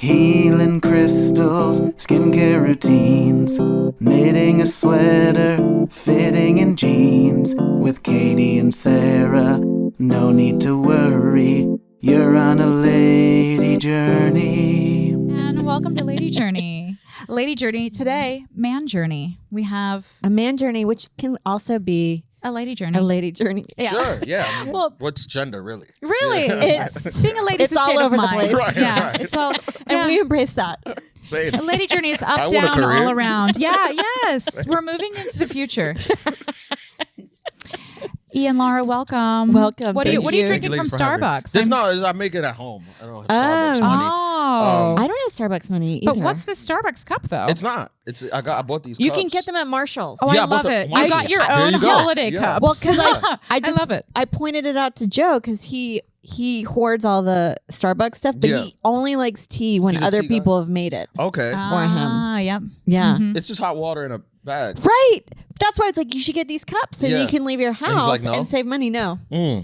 healing crystals, skincare routines, knitting a sweater, fitting in jeans. With Katie and Sarah, no need to worry, you're on a lady journey. And welcome to Lady Journey. Lady Journey today, man journey. We have a man journey, which can also be a lady journey. A lady journey. Yeah. Sure, yeah. I mean, well, what's gender, really? Really? It's being a lady is all over the place. Right, yeah, right. It's all, and we embrace that. Same. A lady journey is up, down, all around. Yeah, yes. We're moving into the future. Ian Lara, welcome. Welcome. What are you drinking from Starbucks? I make it at home. I don't have Starbucks money. Oh. I don't have Starbucks money either. But what's the Starbucks cup though? It's not. I bought these cups. You can get them at Marshall's. Oh, yeah, I love it. You got your own holiday cups. Well, because I love it. I pointed it out to Joe because he hoards all the Starbucks stuff, but he only likes tea when other people have made it. Okay. For him. Yep. Yeah. Mm-hmm. It's just hot water in a bag. Right. That's why it's like you should get these cups so you can leave your house like, no. and save money. No.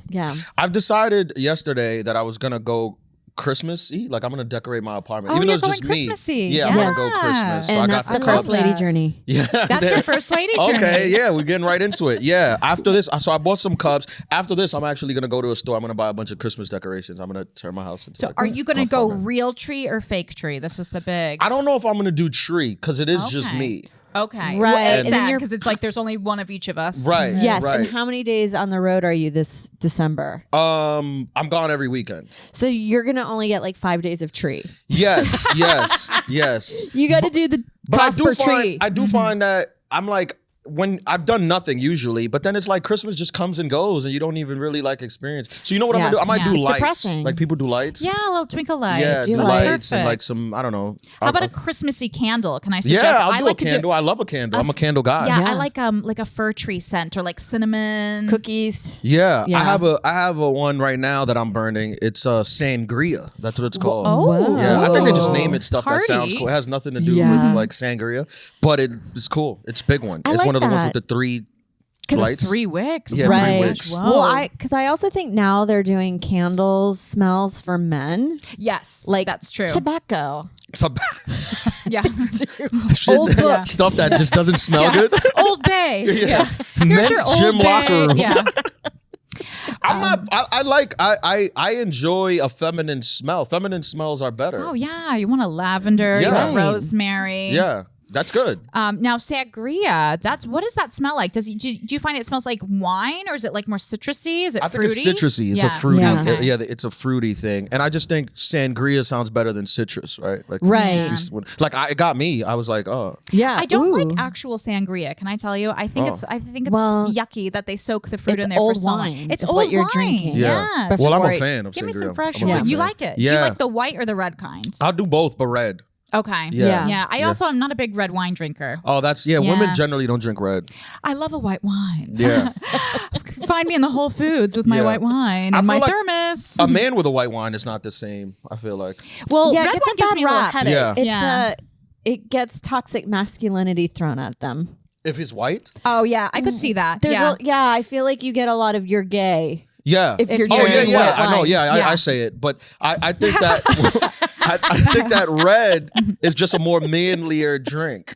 Yeah. I've decided yesterday that I was gonna go Christmassy. Like I'm gonna decorate my apartment, even though it's just Christmassy. me. Yeah, I'm gonna go Christmas. And so that's I got the first lady journey. Yeah, that's your first lady journey. Okay, yeah, we're getting right into it. Yeah, after this, so I bought some cups. After this, I'm actually gonna go to a store. I'm gonna buy a bunch of Christmas decorations. I'm gonna turn my house into. So, are you gonna go real tree or fake tree? This is the big. I don't know if I'm gonna do tree because it is just me. Okay. Right. Well, it's sad because it's like there's only one of each of us. Right. Yes. Right. And how many days on the road are you this December? I'm gone every weekend. So you're gonna only get like 5 days of tree. Yes. Yes. You got to do the Prosper tree. I do find that I'm like, when I've done nothing usually, but then it's like Christmas just comes and goes and you don't even really like experience. So you know what I'm gonna do? I might do lights. Suppressing. Like people do lights. Yeah, a little twinkle lights. Yeah, do lights and Perfect. like some, I don't know. How about a Christmassy candle? Can I suggest? Yeah, I do like a candle. I love a candle. I'm a candle guy. Yeah, I like a fir tree scent or like cinnamon Cookies. Yeah. I have a one right now that I'm burning. It's sangria. That's what it's called. Oh. Yeah, I think they just name it stuff Party. that sounds cool. It has nothing to do with like sangria, but it's cool. It's a big one. It's like one of the ones that. with the 3 lights. 3 wicks. Yeah, Right. 3 wicks. Whoa. Well, because I also think now they're doing candles smells for men. Yes, Like that's true. Tobacco. Yeah. Old books. Stuff that just doesn't smell good. Old Bay. Yeah. Here's Men's your Old gym Bay. locker room. Yeah. I'm not. I enjoy a feminine smell. Feminine smells are better. Oh yeah, you want a lavender, you want rosemary. Yeah, that's good. Now sangria, what does that smell like? Do you find it smells like wine, or is it like more citrusy? Is it fruity? I think it's citrusy. It's a fruity. Yeah. Okay. It's a fruity thing, and I just think sangria sounds better than citrus, right? Like, Right. Like it got me. I was like, oh, Yeah. I don't Ooh. like actual sangria. Can I tell you? I think it's Well, yucky that they soak the fruit it's in there old for so long. wine. It's It's old what you're wine. drinking. Yeah. But well, I'm before a fan of Give sangria. me some fresh I'm a one. big You fan. like it? Yeah. Do you like the white or the red kind? I'll do both, but red. Okay. Yeah. Yeah. I also am not a big red wine drinker. Oh, that's Women generally don't drink red. I love a white wine. Yeah. Find me in the Whole Foods with my white wine and my like thermos. A man with a white wine is not the same. I feel like. Well, Yeah, red it gets wine a gives bad me a little rap. headache. Yeah. It gets toxic masculinity thrown at them. If it's white. Oh yeah, I could see that. There's I feel like you get a lot of you're gay. Yeah. If you're oh yeah, drinking yeah. white I know. wine. Yeah, I say it, but I think that I think that red is just a more manlier drink.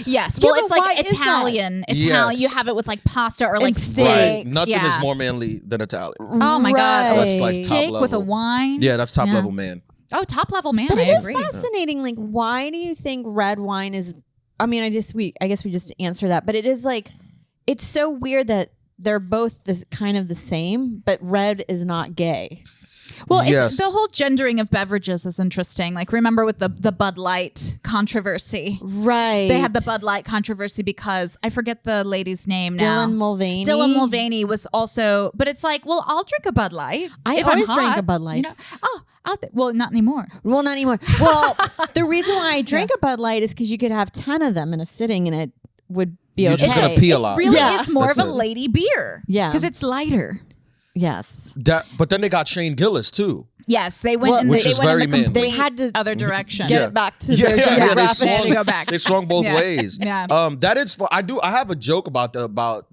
Yes. Yeah, Well, but it's like why is that? Italian. Italian. Yes. You have it with like pasta or like steak. steak. Nothing yeah. is more manly than Italian. Oh my god. Right. That's like top Steak with a level. wine. Yeah, that's top level man. Oh, top level man. But I it is agree. fascinating. Like, why do you think red wine is? I mean, I guess we just answer that, but it is like, it's so weird that they're both kind of the same, but red is not gay. Well, Yes. it's, the whole gendering of beverages is interesting. Like, remember with the Bud Light controversy? Right. They had the Bud Light controversy because I forget the lady's name now. Dylan Mulvaney. Dylan Mulvaney was also, but it's like, well, I'll drink a Bud Light. I if I'm always drink hot, a Bud Light. You know? Oh, out there. Well, not anymore. Well, not anymore. Well, the reason why I drank a Bud Light is because you could have 10 of them in a sitting and it would be You're okay. just gonna pee a lot. Really Yeah. is more That's of a it. lady beer. Yeah. Because it's lighter. Yes. But then they got Shane Gillis too. Yes, they went in which the, is they went very in the manly. complete They had to other direction. get it back to their they demographic. swung, to go back. They swung both Yeah. ways. Yeah. That is. I have a joke about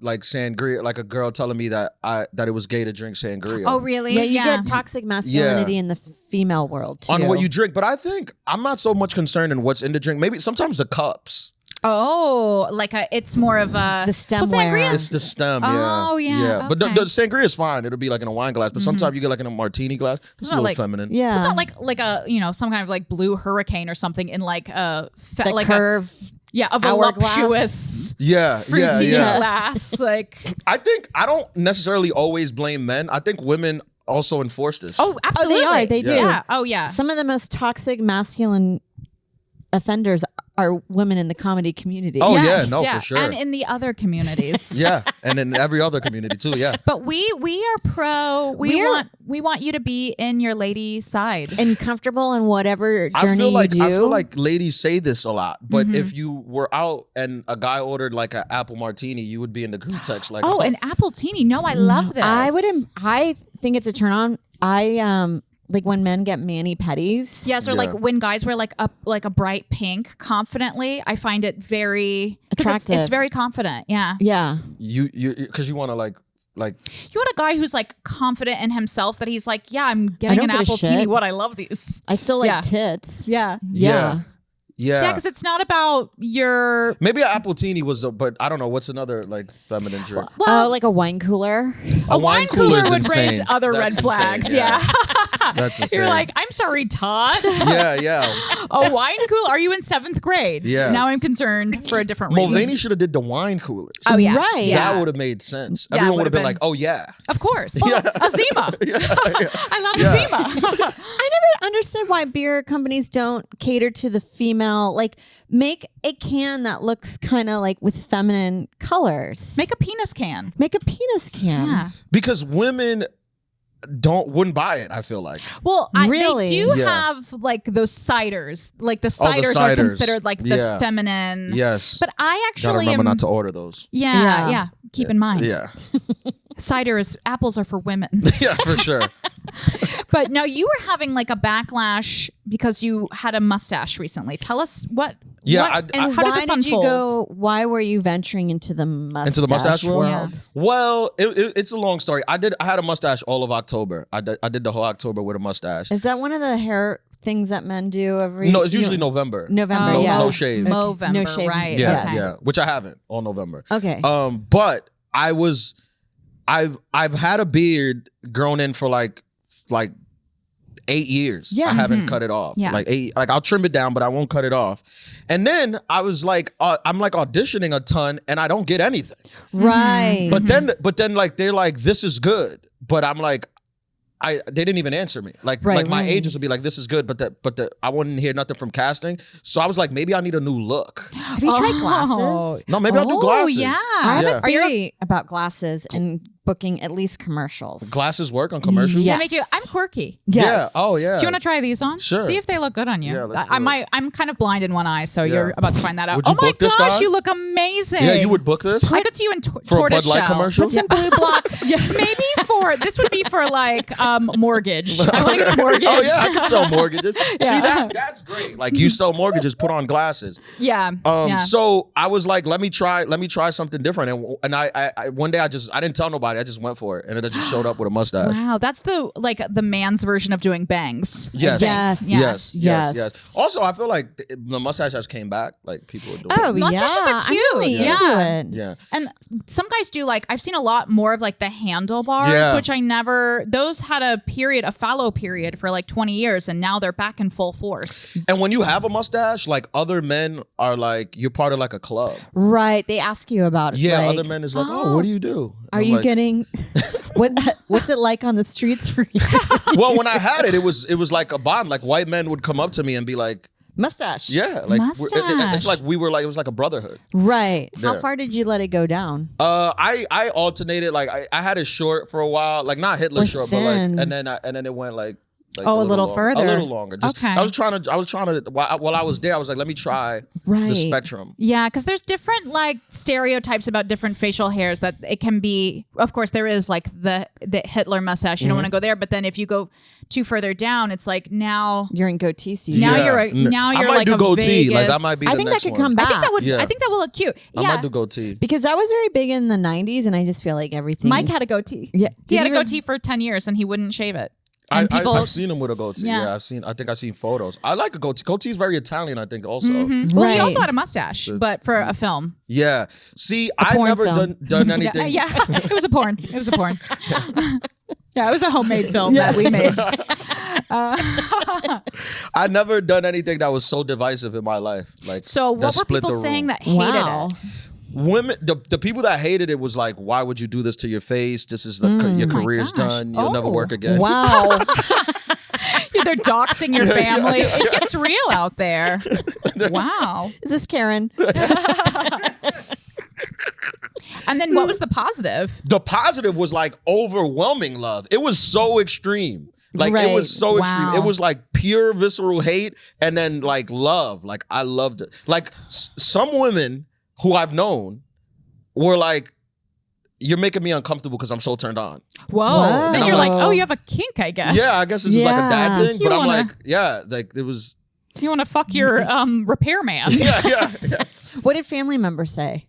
like sangria, like a girl telling me that it was gay to drink sangria. Oh, really? Yeah, you get toxic masculinity in the female world too. On what you drink, but I think I'm not so much concerned in what's in the drink. Maybe sometimes the cups. Oh, it's more of a The stemware. sangria. It's the stem. Oh, yeah, But the okay. sangria is fine. It'll be like in a wine glass. But sometimes you get like in a martini glass. It's a not little like- feminine. Yeah. It's not like a some kind of like blue hurricane or something in like a the like curve. a hourglass. voluptuous Yeah, fruity yeah. glass. Like I think I don't necessarily always blame men. I think women also enforce this. oh, absolutely, are. They do. Yeah. Oh, yeah. Some of the most toxic masculine offenders are women in the comedy community. Oh, Yes, yeah, no, for sure. and in the other communities. Yeah, and in every other community too. Yeah. But we are pro. We're- We want you to be in your lady side. And comfortable in whatever I journey feel like you do. I feel like ladies say this a lot, but if you were out and a guy ordered like an apple martini, you would be in the group text like, Oh, an apple teeny. No, I love this. I think it's a turn on. Like when men get mani pedis. Yes, or Yeah. like when guys wear like a bright pink confidently, I find it very 'cause Attractive. It's very confident. Yeah. Yeah. you because you want to like You want a guy who's like confident in himself that he's like, yeah, I'm getting don't an give a apple shit. teeny. What I love these. I still like Yeah. tits. Yeah. Yeah. Yeah, because it's not about your maybe an apple teeny was, but I don't know what's another like feminine drink. well, Like a wine cooler. a wine cooler cooler's would raise insane. other That's red flags. insane, Yeah. That's insane. You're like, I'm sorry, Todd. yeah. A wine cooler? Are you in 7th grade? Yeah. Now I'm concerned for a different reason. Mulvaney should have did the wine coolers. Oh, yeah. Right. Yeah. That would have made sense. Yeah, Everyone would have been been- like, "Oh yeah." Of course. Well, Azima. I love Azima. I never understood why beer companies don't cater to the female. Like, make a can that looks kind of like with feminine colors. Make a penis can. Make a penis can. Yeah. Because women wouldn't buy it. I feel like. Well, Really? they do Yeah. have like those ciders. Like the Oh, the ciders are ciders. considered like the Yeah. feminine. Yes. But I Gotta actually remember am. not to order those. Yeah. Keep in mind. Yeah. Apples are for women. Yeah, for sure. But now you were having like a backlash because you had a mustache recently. Tell us what. Yeah, what- And how why did this did you unfold? go? Why were you venturing into the mustache world? Yeah. Well, it's a long story. I had a mustache all of October. I did the whole October with a mustache. Is that one of the hair things that men do every? No, it's usually November. November. Oh. Yeah. No shave. Okay. Movember, No shave. right. Yeah, Okay. yeah. Which I haven't all November. Okay. But I've had a beard grown in for like 8 years. Yeah. I haven't cut it off. Yeah. Like I'll trim it down, but I won't cut it off. And then I was like, I'm like auditioning a ton and I don't get anything. Right. But then like they're like, this is good. But I'm like, they didn't even answer me. Like Right, my right. agents would be like, this is good, but I wouldn't hear nothing from casting. So I was like, maybe I need a new look. Have you tried glasses? No, maybe I'll do Oh, glasses. yeah. I have Yeah. a theory about glasses and booking at least commercials. Glasses work on commercials? Yeah. They make you. I'm quirky. Yes. Yeah. Oh, yeah. Do you want to try these on? Sure. See if they look good on you. Yeah, let's do it. I'm kind of blind in one eye, so you're Yeah. about to find that out. Would you Oh my book this gosh, guy? you look amazing. Yeah, you would book this? I could see you in For a tortoise Bud Light shell. commercial? Put some blue blocks. Maybe this would be for like mortgage. I want to get a mortgage. Oh yeah, I can sell mortgages. See that's great. Like you sell mortgages, put on glasses. Yeah. Yeah. So I was like, let me try something different. And I one day I didn't tell nobody. I just went for it, and I just showed up with a mustache. Wow, that's the man's version of doing bangs. Yes. Yes. Also, I feel like the mustache has came back. Like people are doing. Oh, Mustaches yeah. are cute. I'm really Yeah. into it. Yeah. And some guys do like I've seen a lot more of like the handlebars, Yeah. which those had a fallow period for like 20 years, and now they're back in full force. And when you have a mustache, like other men are like, you're part of like a club. Right. They ask you about it. Yeah, like, other men is like, oh, what do you do? Are I'm you like, getting what's it like on the streets for you? Well, when I had it, it was like a bond. Like white men would come up to me and be like, Mustache. yeah, like Mustache. it's like it was like a brotherhood. Right. How Yeah. far did you let it go down? I alternated. Like I had it short for a while, like not Hitler Or short, thin. but like and then it went like Like a little longer. further. A little longer. Just, Okay. I was trying to. While I was there, I was like, let me try Right. the spectrum. Yeah, because there's different like stereotypes about different facial hairs that it can be. Of course, there is like the Hitler mustache. You don't want to go there, but then if you go too further down, it's like now You're in goatee season. now Yeah. you're I might like do a goatee. Like that Vegas- might be. I the think that next could one. come back. I think that would. Yeah. I think that will look cute. I Yeah, might do goatee. because that was very big in the 90s, and I just feel like everything. Mike had a goatee. Yeah. he Did had a he really? goatee for 10 years and he wouldn't shave it. And people, I've seen him with a goatee. Yeah. Yeah, I think I've seen photos. I like a goatee. Goatee is very Italian, I think, also. well, he Right. also had a mustache, but for a film. Yeah. See, I porn never film. done anything. Yeah, it was a porn. It was a porn. Yeah, it was a homemade film that we made. I never done anything that was so divisive in my life. Like So that what were split people the saying room. that hated Wow. it? Women, the people that hated it was like, why would you do this to your face? This is your career's gosh. done. You'll never Oh. work again. Wow. They're doxing your family. It gets real out there. Wow. Is this Karen? And then what was the positive? The positive was like overwhelming love. It was so extreme. Like it Right. was so Wow. extreme. It was like pure visceral hate and then like love. Like I loved it. Like some women who I've known were like, you're making me uncomfortable because I'm so turned on. Whoa. Wow. Then you're like, oh, you have a kink, I guess. Yeah, I guess it's just like a dad Yeah. thing. You But I'm wanna- like, yeah, like it was. You want to fuck your repairman. Yeah. What did family members say?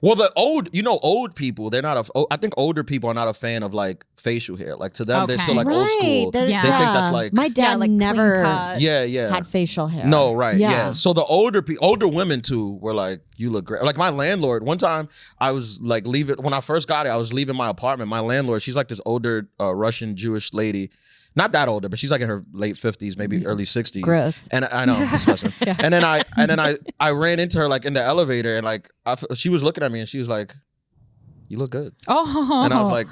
Well, the old people, they're not I think older people are not a fan of like facial hair. Like to them, they're Okay. still like old school. They're- Yeah. They think that's like, my dad like clean never cut. yeah. had facial hair. No, right. Yeah. So the older women too were like, you look great. Like my landlord, one time I was like when I first got it, I was leaving my apartment. My landlord, she's like this older Russian Jewish lady. Not that older, but she's like in her late 50s, maybe early 60s. Gross. And I know, disgusting. And then I ran into her like in the elevator and like she was looking at me and she was like, you look good. Oh. And I was like,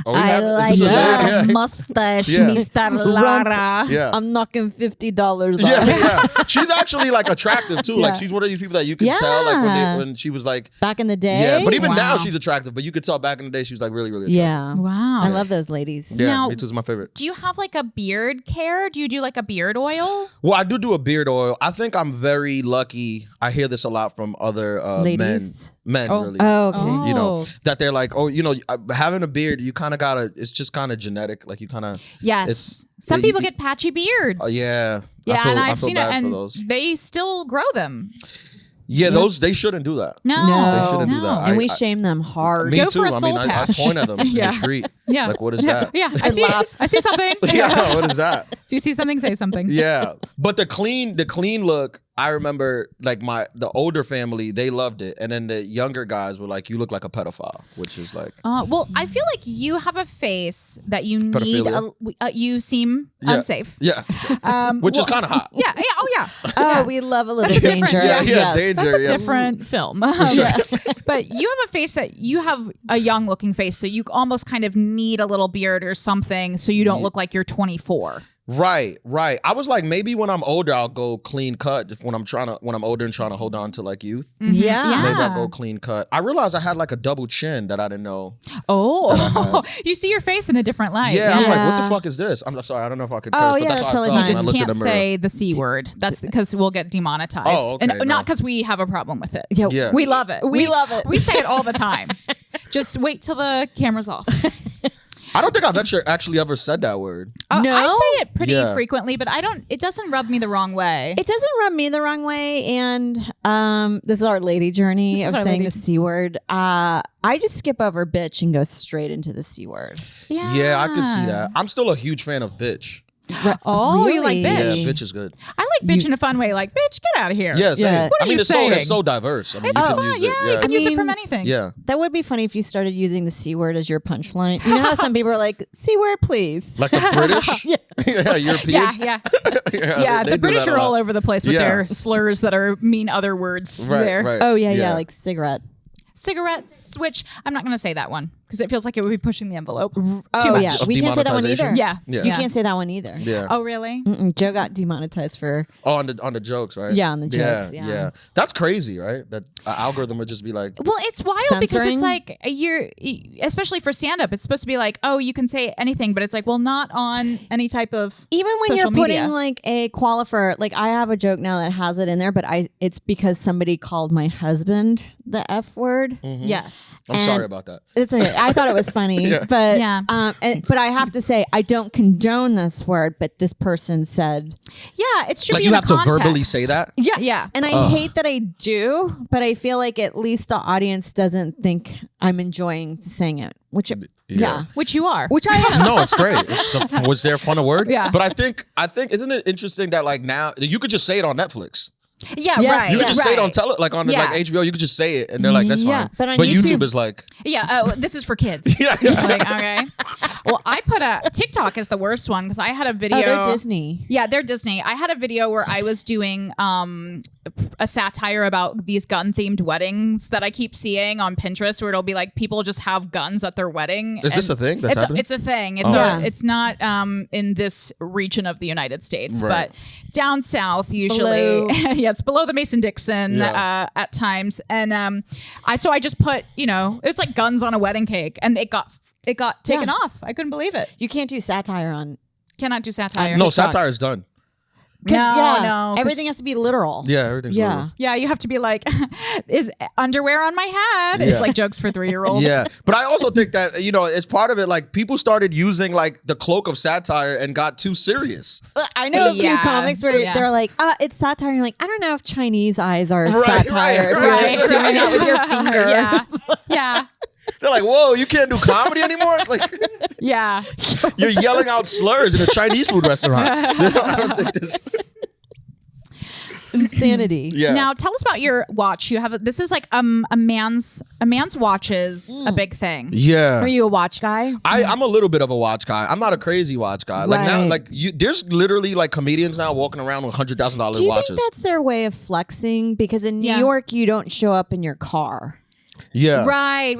oh, we I have like this is your good. mustache, Yeah. Mr. Lara. Yeah. I'm knocking $50 Yeah, off. yeah. She's actually like attractive too. Like she's one of these people that you can tell like Yeah. when she was like, Back in the day. yeah. But even now Wow. she's attractive. But you could tell back in the day she was like really, really attractive. Yeah. Wow. I love those ladies. Yeah, Now- me too. Is my favorite. Do you have like a beard care? Do you do like a beard oil? Well, I do a beard oil. I think I'm very lucky. I hear this a lot from other Ladies? men really. Oh, okay. You know, that they're like, oh, you know, having a beard, you kind of gotta, it's just kind of genetic. Like you kind of, Yes. Some people get patchy beards. yeah. Yeah, I and I've feel seen it, bad for and those. they still grow them. Yeah, those, they shouldn't do that. No, They shouldn't do no. that. And we shame them hard. Me Go too. for a I mean, soul I patch. point at them in Yeah. the street. Yeah. Like, what is that? Yeah, I see. laugh. I see something. Yeah, what is that? If you see something, say something. Yeah, but the clean look, I remember like the older family, they loved it, and then the younger guys were like, "You look like a pedophile," which is like, Well, I feel like you have a face that you need. Pedophilia? You seem yeah. unsafe. Yeah, which is kind of hot. Yeah. Oh, yeah. Oh, we love a little That's a different- danger. yeah, yeah, danger. That's a yeah. different film. Yeah. But you have a face that you have a young looking face, so you almost kind of need a little beard or something so you don't look like you're 24. Right. I was like, maybe when I'm older, I'll go clean cut. When I'm older and trying to hold on to like youth, Yeah. maybe I'll go clean cut. I realized I had like a double chin that I didn't know. Oh, you see your face in a different light. Yeah, I'm like, what the Yeah. fuck is this? I'm sorry, I don't know if I could curse, Oh, but yeah, that's that's how I totally felt You fine. when I just looked in can't the mirror. say the C word. That's because we'll get demonetized. Oh, okay, and not no. because we have a problem with it. Yeah. We love it. We love it. We say it all the time. Just wait till the camera's off. I don't think I've actually ever said that word. No? I say it pretty Yeah. frequently, but it doesn't rub me the wrong way. It doesn't rub me the wrong way. And this is our lady journey This is of our saying lady- the C word. I just skip over bitch and go straight into the C word. Yeah, I could see that. I'm still a huge fan of bitch. Oh, you like Really? bitch? Yeah, bitch is good. I like bitch in a fun way. Like, bitch, get out of here. Yeah, same. Yeah. What are I mean, you it's saying? so diverse. I mean, It's you fun. can use Yeah, it. you can use it for mean, many things. Yeah. That would be funny if you started using the C word as your punchline. You know how some people are like, C word, please. Like the British? yeah, Europeans? Yeah. Yeah, The British are all over the place with Yeah. their slurs that are mean other words Right, there. right. Oh, yeah, like cigarette. Cigarettes, which I'm not going to say that one. because it feels like it would be pushing the envelope too Oh much. yeah, we can't say that one either. Demonetization? Yeah. You can't say that one either. Yeah. Oh, really? Joe got demonetized for On the jokes, right? Yeah, on the jokes, yeah. That's crazy, right? That an algorithm would just be like, Well, it's wild because Censoring? it's like especially for stand-up, it's supposed to be like, oh, you can say anything, but it's like, well, not on any type of even when social you're putting media. like a qualifier. Like I have a joke now that has it in there, but it's because somebody called my husband the F word. Yes. I'm sorry about that. It's okay. I thought it was funny, but Yeah. but I have to say I don't condone this word. But this person said, Yeah, it should Like be you in have to context. verbally say that. yes. Yeah. And I hate that I do, but I feel like at least the audience doesn't think I'm enjoying saying it. Which yeah. Which you are. Which I am. No, it's great. Was there a fun word? Yeah. But I think isn't it interesting that like now you could just say it on Netflix. Yeah, Yes. right. You could just say it on right. like on Yeah. like HBO. You could just say it, and they're like, "That's fine." But on YouTube YouTube is like, Yeah, this is for kids. Yeah. Like, okay. Well, I put TikTok is the worst one because I had a video. Oh, they're Disney. Yeah, they're Disney. I had a video where I was doing a satire about these gun-themed weddings that I keep seeing on Pinterest, where it'll be like people just have guns at their wedding. Is this and a thing that's happening? It's a thing. It's Yeah. it's not in this region of the United States, Right. but down south usually. Below. Yes, below the Mason-Dixon Yeah. at times. And I just put, it was like guns on a wedding cake, and it got taken Yeah. off. I couldn't believe it. You can't do satire on. Cannot do satire. no, TikTok. satire is done. 'Cause, No, yeah, no, 'cause- everything has to be literal. Yeah, everything's Yeah. literal. Yeah, you have to be like, is underwear on my head? Yeah. It's like jokes for 3-year-olds. Yeah, but I also think that it's part of it. Like people started using like the cloak of satire and got too serious. I know a few Yeah. comics where Yeah. they're like, it's satire. And you're like, I don't know if Chinese eyes are Right, satire. If Right. you're doing it with your finger. Yeah. Yeah. They're like, "Whoa, you can't do comedy anymore." It's like Yeah. you're yelling out slurs in a Chinese food restaurant. I don't think this. Insanity. Yeah. Now tell us about your watch. You have this is like a man's watch is a big thing. Yeah. Are you a watch guy? I'm a little bit of a watch guy. I'm not a crazy watch guy. Like now, Right. like there's literally like comedians now walking around with $100,000 Do you watches. think that's their way of flexing? Because in New Yeah. York, you don't show up in your car. Yeah. Right.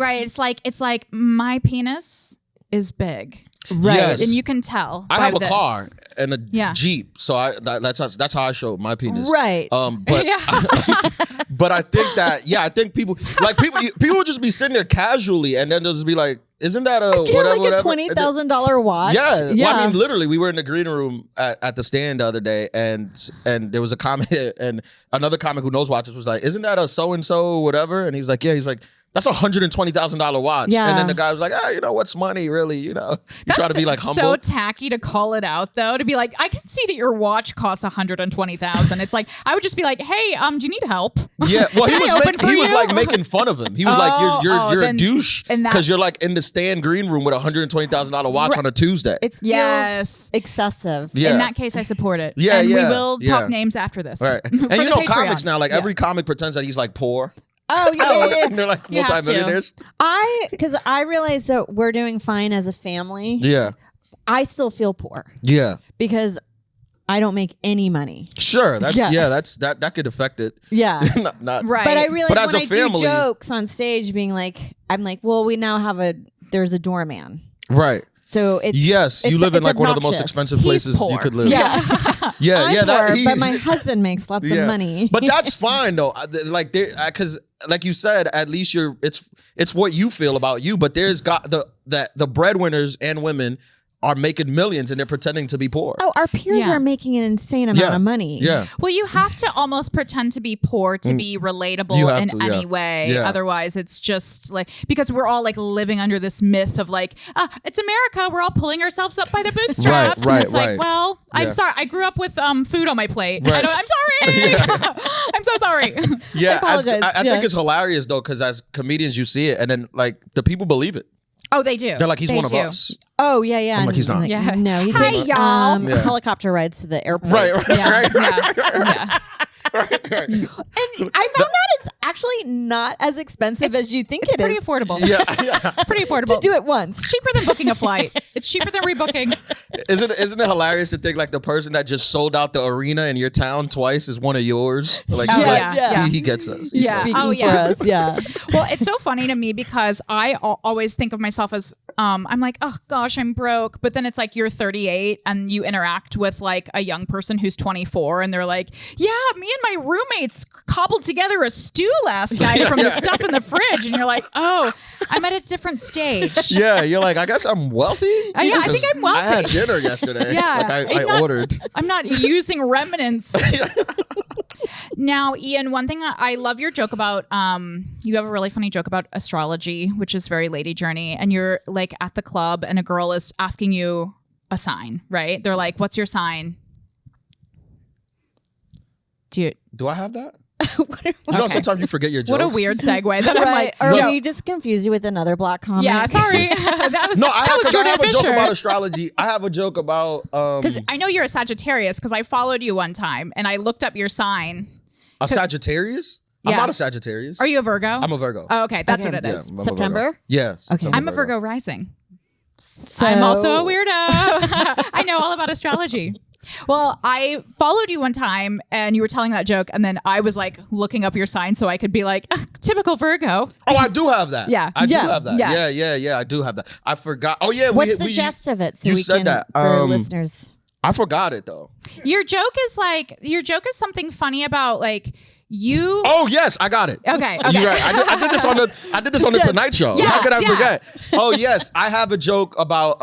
It's like my penis is big. Right. Yes. And you can tell. I by have a this. car and a Yeah. Jeep, so that's how I show my penis. Right. But Yeah. but I think that I think people would just be sitting there casually, and then they'll just be like, "Isn't that a Yeah, whatever?" like a whatever? $20,000 watch. Yeah. Well, I mean, literally, we were in the green room at the stand the other day, and there was a comic, and another comic who knows watches was like, "Isn't that a so and so whatever?" And he's like, "Yeah." He's like, "That's $120,000 watch." Yeah. And then the guy was like, what's money really? You try to be like humble. so tacky to call it out though. To be like, I can see that your watch costs $120,000. It's like I would just be like, hey, do you need help? Yeah, well, Can I open for he was you? like making fun of him. He was like, "You're a then- douche and that- because you're like in the stand green room with a $120,000 watch on a Tuesday." It feels Yes. excessive. Yeah. In that case, I support it. Yeah, and yeah, we will yeah. talk names after this. Right, For and the Patreon. comics now, like Yeah. every comic pretends that he's like poor, Oh, yeah. and they're like You have to. multimillionaires. Because I realize that we're doing fine as a family. Yeah, I still feel poor yeah, because I don't make any money. sure. That's Yeah. that could affect it. Yeah. not Right. But I realize But as when a I family- do jokes on stage, being like, I'm like, well, we now have there's a doorman. right. So it's Yes, you live in it's like one of the most obnoxious. expensive He's places you poor. could live. Yeah. yeah, I'm yeah. poor, That but my husband makes lots of money. But that's fine though. Like because like you said, at least it's what you feel about you. But there's got the breadwinners and women are making millions and they're pretending to be poor. Oh, our peers Yeah. are making an insane amount Yeah. of money. Yeah. Well, you have to almost pretend to be poor to be You relatable have in to, yeah. any way. Yeah. Otherwise, it's just like, because we're all like living under this myth of like, it's America. We're all pulling ourselves up by the bootstraps. Right, and it's right. like, well, I'm Yeah. sorry. I grew up with food on my plate. Right. I'm sorry. I'm so sorry. Yeah, apologize. I Yeah. think it's hilarious though, because as comedians you see it, and then like the people believe it. Oh, they do. They're like, he's They one of do. us. Oh, yeah, yeah. I'm like, And he's not. like, Yeah. No, he Hi, takes y'all. Yeah. helicopter rides to the airport. Right, right, Yeah. right, Yeah. Yeah. And I found out it's actually not as expensive as you think It's it pretty is. affordable. Yeah. It's pretty affordable. To do it once. It's cheaper than booking a flight. It's cheaper than rebooking. Isn't it hilarious to think like the person that just sold out the arena in your town twice is one of yours? Like, Oh, he's like, yeah. He gets us. Yeah. Speaking Oh, for yeah. us, yeah. Well, it's so funny to me because I always think of myself as I'm like, oh gosh, I'm broke. But then it's like you're 38 and you interact with like a young person who's 24 and they're like, yeah, me and my roommates cobbled together a stew last night from the stuff in the fridge. And you're like, oh, I'm at a different stage. Yeah, you're like, I guess I'm wealthy. Yeah, I think I'm wealthy. I had dinner yesterday. Yeah. Like I ordered. I'm not using remnants. Now, Ian, one thing I love your joke about, you have a really funny joke about astrology, which is very Lady Journey. And you're like at the club and a girl is asking you a sign, right? They're like, what's your sign? Do I have that? You know, sometimes you forget your jokes. What a weird segue. That I'm Right. like, Or no. we just confuse you with another black comic? Yeah, sorry. that was No, that was I Jordan have a Fisher. joke about astrology. I have a joke about Because I know you're a Sagittarius because I followed you one time and I looked up your sign. a Sagittarius. I'm Yeah. not a Sagittarius. Are you a Virgo? I'm a Virgo. Oh, okay. That's Okay. what it is. I'm a September? Virgo. Yeah. Okay. I'm a Virgo rising. So, I'm also a weirdo. I know all about astrology. Well, I followed you one time and you were telling that joke and then I was like looking up your sign so I could be like, typical Virgo. Oh, I do have that. Yeah. I do Yeah. have that. Yeah. Yeah. I do have that. I forgot. Oh, yeah. What's the gist of it? So you we said can, that. for listeners. I forgot it though. Your joke is something funny about like you. Oh yes, I got it. Okay. You're right. I did this on the Tonight Show. Yes, How could I yeah. forget? Oh yes, I have a joke about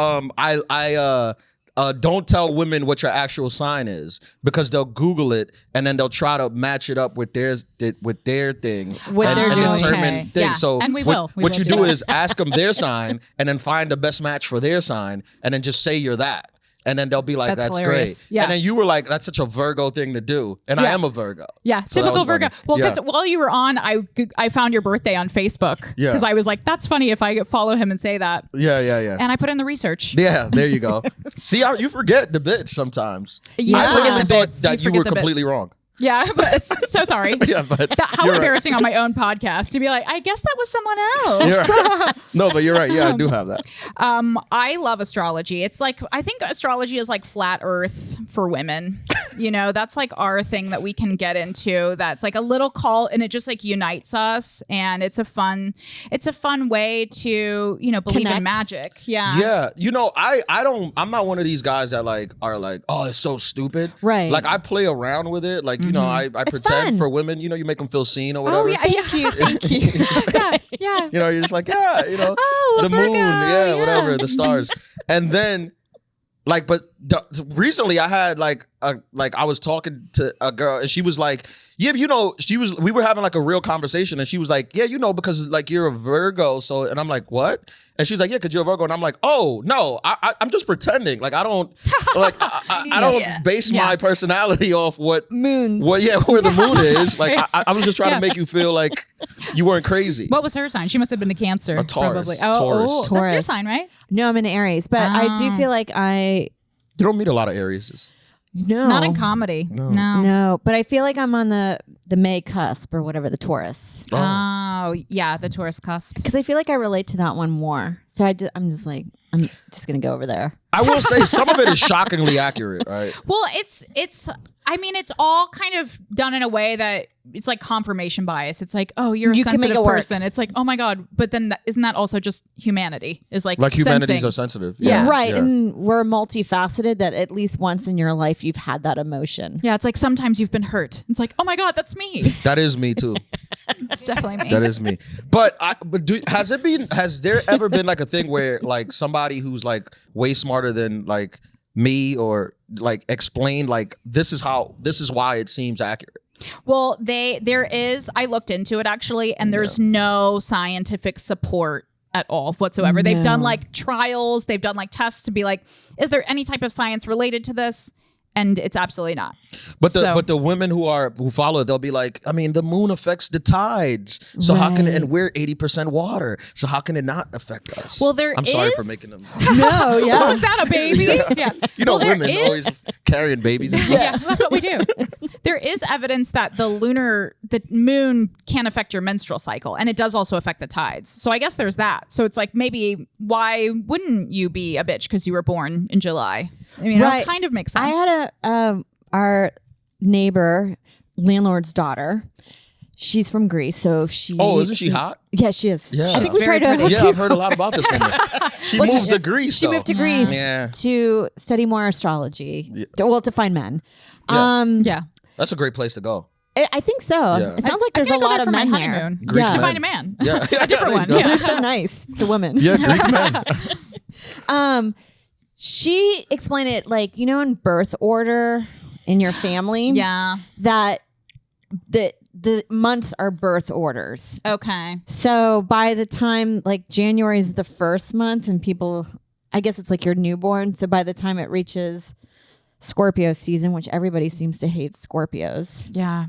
I don't tell women what your actual sign is because they'll Google it and then they'll try to match it up with theirs with their thing. What and, they're and doing. determine Okay. things. Yeah. So And we what, will. We what will you do do that. is ask them their sign and then find the best match for their sign and then just say you're that. And then they'll be like, That's that's hilarious. great. Yeah. And then you were like, that's such a Virgo thing to do. And I Yeah. am a Virgo. Yeah, So that typical was Virgo. funny. Well, because Yeah. while you were on, I found your birthday on Facebook. Yeah. Because I was like, that's funny if I follow him and say that. Yeah. And I put in the research. Yeah, there you go. See how you forget the bits sometimes. Yeah. I really The thought bits. that You you were forget the completely bits. wrong. Yeah, but it's so sorry. Yeah, but How you're right. embarrassing on my own podcast to be like, I guess that was someone else. You're right. No, but you're right. Yeah, I do have that. I love astrology. It's like, I think astrology is like flat earth for women. You know, that's like our thing that we can get into. That's like a little call and it just like unites us. And it's a fun way to, you know, believe Connect. in magic. Yeah. Yeah, you know, I'm not one of these guys that like are like, oh, it's so stupid. Right. Like I play around with it. Like, you know, I pretend fun. for women, you know, you make them feel seen or whatever. Oh, yeah. Thank you. Yeah. You know, you're just like, yeah, you know, Oh, a the moon, Virgo, yeah, yeah. whatever, the stars. And then like, but recently I had I was talking to a girl and she was like, yeah, you know, we were having like a real conversation and she was like, yeah, you know, because like you're a Virgo. So, and I'm like, what? And she's like, yeah, because you're a Virgo. And I'm like, oh, no, I'm just pretending. Like, I don't, like, I don't base my personality off what Moons. where the moon is. Like, I was just trying to make you feel like you weren't crazy. What was her sign? She must have been a Cancer. A Taurus. Probably. Taurus. That's your Taurus. sign, right? No, I'm an Aries, but I do feel like You don't meet a lot of Aries. no, Not in comedy. No, but I feel like I'm on the May cusp or whatever, the Taurus, Oh, yeah, the Taurus cusp. because I feel like I relate to that one more. So I'm just like, I'm just gonna go over there. I will say some of it is shockingly accurate, right? Well, it's I mean, it's all kind of done in a way that it's like confirmation bias. It's like, oh, you're a You can make sensitive it work. person. It's like, oh my God. But then isn't that also just humanity? Is like Humanities sensing. are sensitive. Yeah. Right, Yeah. and we're multifaceted. That at least once in your life you've had that emotion. Yeah, it's like sometimes you've been hurt. It's like, oh my God, that's me. That is me too. It's definitely me. That is me. But has there ever been like a thing where like somebody who's like way smarter than like me or like explained like this is why it seems accurate? Well, there is. I looked into it actually, and there's no scientific support at all whatsoever. They've done like trials, they've done like tests to be like, is there any type of science related to this? And it's absolutely not. But the women who follow it, they'll be like, I mean, the moon affects the tides. So how can it, and we're 80% water. So how can it not affect us? Well, I'm sorry for making them. No, yeah. Was that a baby? Yeah. You know, Well, there women always carrying babies. And Yeah, that's what we do. There is evidence that the moon can affect your menstrual cycle, and it does also affect the tides. So I guess there's that. So it's like, maybe why wouldn't you be a bitch because you were born in July? I mean, it kind of makes sense. I had our neighbor, landlord's daughter. She's from Greece, so she. Oh, isn't she hot? Yeah, she is. Yeah. I think we tried to. Yeah, I've heard a lot about this woman. She moved to Greece. She moved to Greece Yeah. to study more astrology. To find men. Yeah. Yeah. That's a great place to go. I think so. Yeah. It sounds like there's a lot of men there. Greek To men. find a man. Yeah. A different one. There you Yeah. They're so nice to women. Yeah, Greek men. She explained it like, you know, in birth order in your family. Yeah. That the months are birth orders. Okay. So by the time like January is the first month and people, I guess it's like your newborn. So by the time it reaches Scorpio season, which everybody seems to hate Scorpios. Yeah.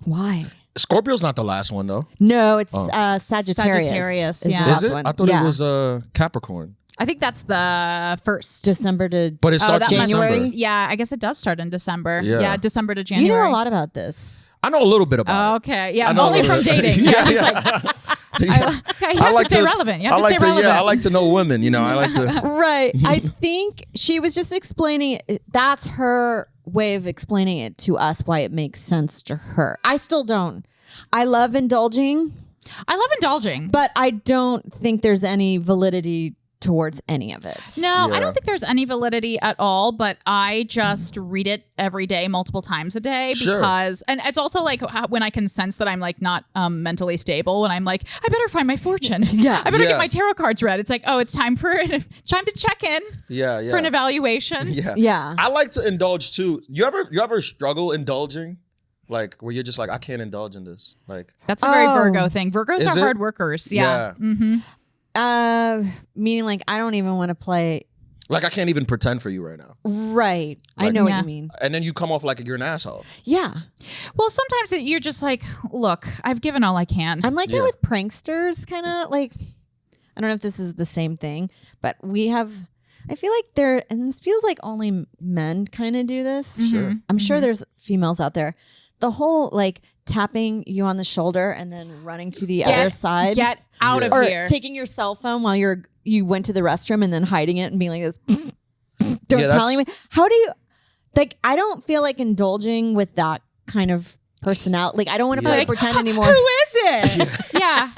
Why? Scorpio's not the last one though. No, it's Sagittarius. Sagittarius, is the yeah. last Is it? one. I thought Yeah. it was Capricorn. I think that's the first. December to But it starts in January. December. Yeah, I guess it does start in December. Yeah. Yeah, December to You January. know a lot about this. I know a little bit about it. Okay. Yeah, I know a only little from bit. dating. Yeah, It's yeah. like, you have to stay relevant. You have to stay relevant. Yeah, I like to know women. You know, I like to. Right. I think she was just explaining it. That's her way of explaining it to us, why it makes sense to her. I still don't. I love indulging, but I don't think there's any validity towards any of it. No, Yeah. I don't think there's any validity at all, but I just read it every day, multiple times a day Sure. because, and it's also like when I can sense that I'm like not mentally stable, when I'm like, I better find my fortune. Yeah. I better Yeah. get my tarot cards read. It's like, oh, it's time to check in Yeah, yeah. for an evaluation. Yeah. Yeah. I like to indulge too. You ever struggle indulging? Like where you're just like, I can't indulge in this. Like That's a very Oh. Virgo thing. Virgos Is are it? hard workers. Yeah. Mm-hmm. Meaning like I don't even want to play. Like I can't even pretend for you right now. Right. I Like- know what Yeah. you mean. And then you come off like you're an asshole. Yeah. Well, sometimes you're just like, look, I've given all I can. I'm like Yeah. that with pranksters, kind of like, I don't know if this is the same thing, but I feel like and this feels like only men kind of do this. Sure. I'm sure there's females out there. The whole like tapping you on the shoulder and then running to the other side. Get out of or here. taking your cell phone while you went to the restroom and then hiding it and being like this. Don't Yeah, telling me. that's- How do you like? I don't feel like indulging with that kind of personality. Like I don't want to Yeah. play Like, pretend anymore. Who is it? Yeah.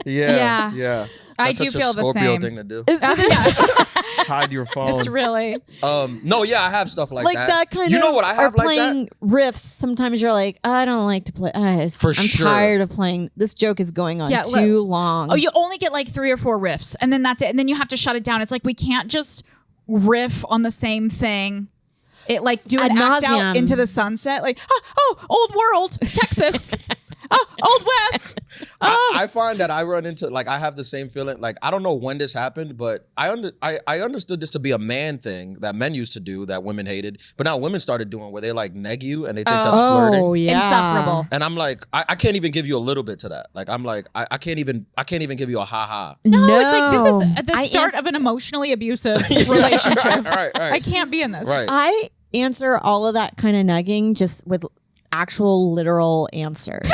Yeah. Yeah. Yeah. I That's do such a feel the Scorpio same. thing to do. Yeah. Hide your phone. It's really. No, yeah, I have stuff like, Like that kind of. You know what I have or like playing that? riffs. Sometimes you're like, I don't like to play. I'm sure. tired of playing. This joke is going on Yeah, too long. Oh, you only get like 3 or 4 riffs, and then that's it. And then you have to shut it down. It's like we can't just riff on the same thing. It like do an Ad act out nauseam. into the sunset. Like, oh, old world, Texas. Oh, old West. Oh, I find that I run into like I have the same feeling. Like I don't know when this happened, but I understood this to be a man thing that men used to do that women hated, but now women started doing where they like neg you and they think that's flirting. Oh yeah, insufferable. And I'm like, I can't even give you a little bit to that. Like I'm like, I can't even give you a ha ha. no, it's like this is the I start of an emotionally abusive relationship. Right. I can't be in this. Right. I answer all of that kind of negging just with actual literal answers.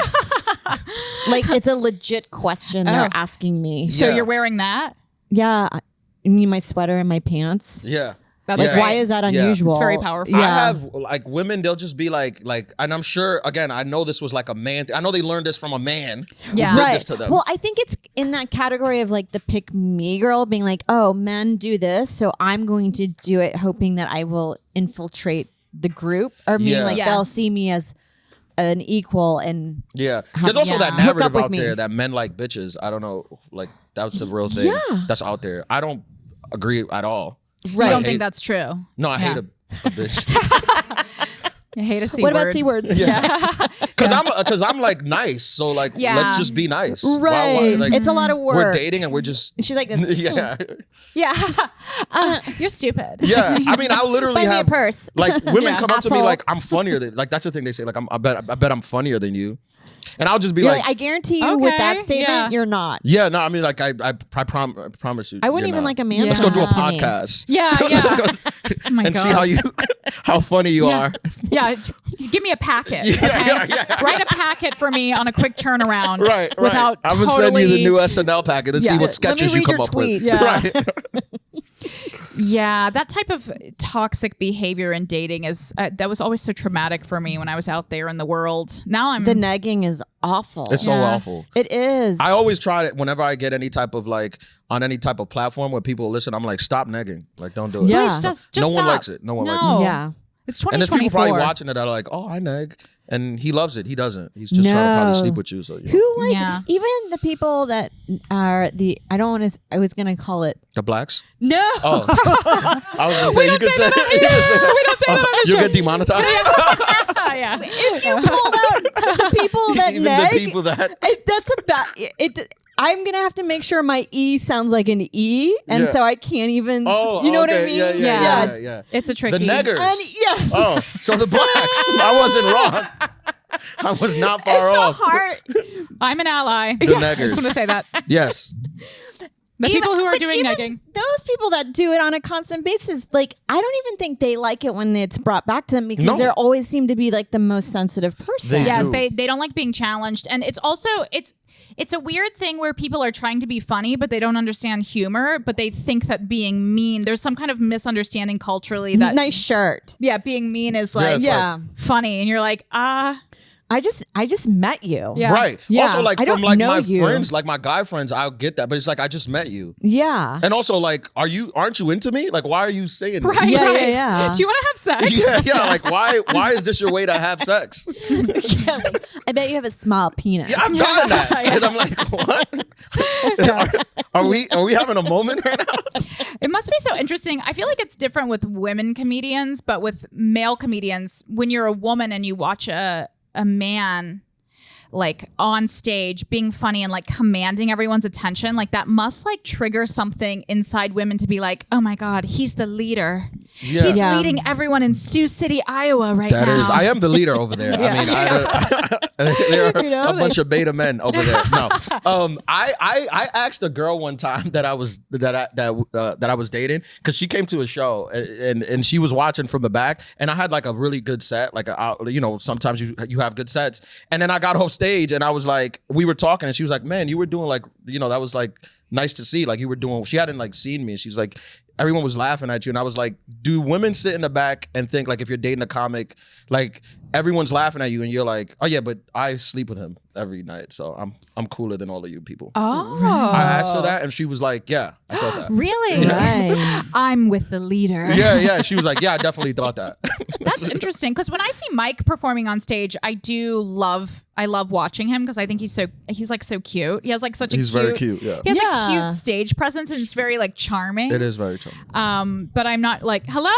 Like it's a legit question they're asking me. So Yeah. you're wearing that? Yeah, I mean my sweater and my pants. Yeah. That's Like great. why is that Yeah. unusual? It's very powerful. Yeah. I have like women, they'll just be like, and I'm sure, again, I know this was like a man. I know they learned this from a man. Yeah. Who did Right. this to them. Well, I think it's in that category of like the pick me girl being like, oh, men do this, so I'm going to do it, hoping that I will infiltrate the group, or meaning Yeah. like Yes. they'll see me as an equal and Yeah. have- There's also yeah. that Hook up narrative with out me. there that men like bitches. I don't know. Like that's a real thing. Yeah. That's out there. I don't agree at all. You Right. don't I think hate- that's true? No, I hate Yeah. a bitch. I hate a C What word. about C words? Because I'm like nice, so like Yeah. let's just be nice. Right. Like, It's a lot of work. we're dating and we're just She's like this. yeah. Yeah. You're stupid. Yeah, I mean, I'll literally Buy me a have purse. like women Yeah. come up to me Asshole. like I'm funnier than like that's the thing they say like I bet I'm funnier than you, and I'll just be You're like, like, I guarantee you with that Okay, statement, yeah. you're not. yeah, no, I mean like I promise you. I wouldn't you're even not. like a man. Let's to go do a come up to me. podcast Yeah. Oh my and God. see how funny you are. Yeah, give me a packet. Okay? Write a packet for me on a quick turnaround. Right. Without I'm gonna send you the new SNL packet and see Yeah. what sketches you read come your up with. tweets. Yeah. Right. Yeah, that type of toxic behavior in dating is that was always so traumatic for me when I was out there in the world. Now I'm The negging is awful. It's so Yeah. awful. It is. I always try it whenever I get any type of like on any type of platform where people listen. I'm like, stop negging. Like, don't do it. Yeah. Please just No one stop. likes it. No one likes No. Yeah. It's And there's people 2024. probably watching it that are like, oh, I neg. And he loves it. He doesn't. He's just trying to probably No. sleep with you. So Who like Yeah. even the people that are the I don't want to I was gonna call it the blacks. no. Oh, I was gonna say you can say that. We don't say that on the You show. get demonetized. Yeah. If you pulled out the people that Even neg, the people that that's about it. I'm gonna have to make sure my E sounds like an E, and Yeah. so I can't even. oh, you know okay. what I mean? Yeah. It's a tricky. The neggers. And yes, Oh, so the blacks. I wasn't wrong. I was not far the off. heart. I'm an ally. The I neggers. just want to say that. Yes. The people who are but doing even negging. those people that do it on a constant basis, like I don't even think they like it when it's brought back to them because No. they always seem to be like the most sensitive person. They Yes, do. they don't like being challenged, and it's also it's a weird thing where people are trying to be funny, but they don't understand humor, but they think that being mean. There's some kind of misunderstanding culturally that Nice shirt. yeah, being mean is Yeah, like it's Yeah. funny, and you're like I just met you. Yeah. Right. Yeah. Also, like I from don't like know my you. friends, like my guy friends, I'll get that, but it's like I just met you, Yeah. and also like, aren't you into me? Like, why are you saying this? right, Yeah, right. yeah, yeah. Do you want to have sex? Yeah. Like, why is this your way to have sex? I bet you have a small penis. Yeah, I've gotten that, and I'm like, what? Are we having a moment right now? It must be so interesting. I feel like it's different with women comedians, but with male comedians, when you're a woman and you watch a man like on stage being funny and like commanding everyone's attention, like that must like trigger something inside women to be like, oh my God, he's the leader. Yeah. He's Yeah. leading everyone in Sioux City, Iowa right That now. is, I am the leader over there. I mean, there are You know, a bunch of beta men over there. No, I asked a girl one time that I was dating because she came to a show and she was watching from the back, and I had like a really good set, like sometimes you have good sets, and then I got off stage and I was like, we were talking, and she was like, man, you were doing like, that was like nice to see, like you were doing. She hadn't like seen me, and she's like, everyone was laughing at you, and I was like, do women sit in the back and think like if you're dating a comic, like everyone's laughing at you and you're like, oh yeah, but I sleep with him every night, so I'm cooler than all of you people. Oh, I asked her that and she was like, yeah, I thought that. really? Right. I'm with the leader. Yeah, she was like, yeah, I definitely thought that. That's interesting because when I see Mike performing on stage, I love watching him because I think he's like so cute. He has like such a He's cute, very cute, yeah. He has Yeah. a cute stage presence and it's very like charming. It is very charming. But I'm not like, hello.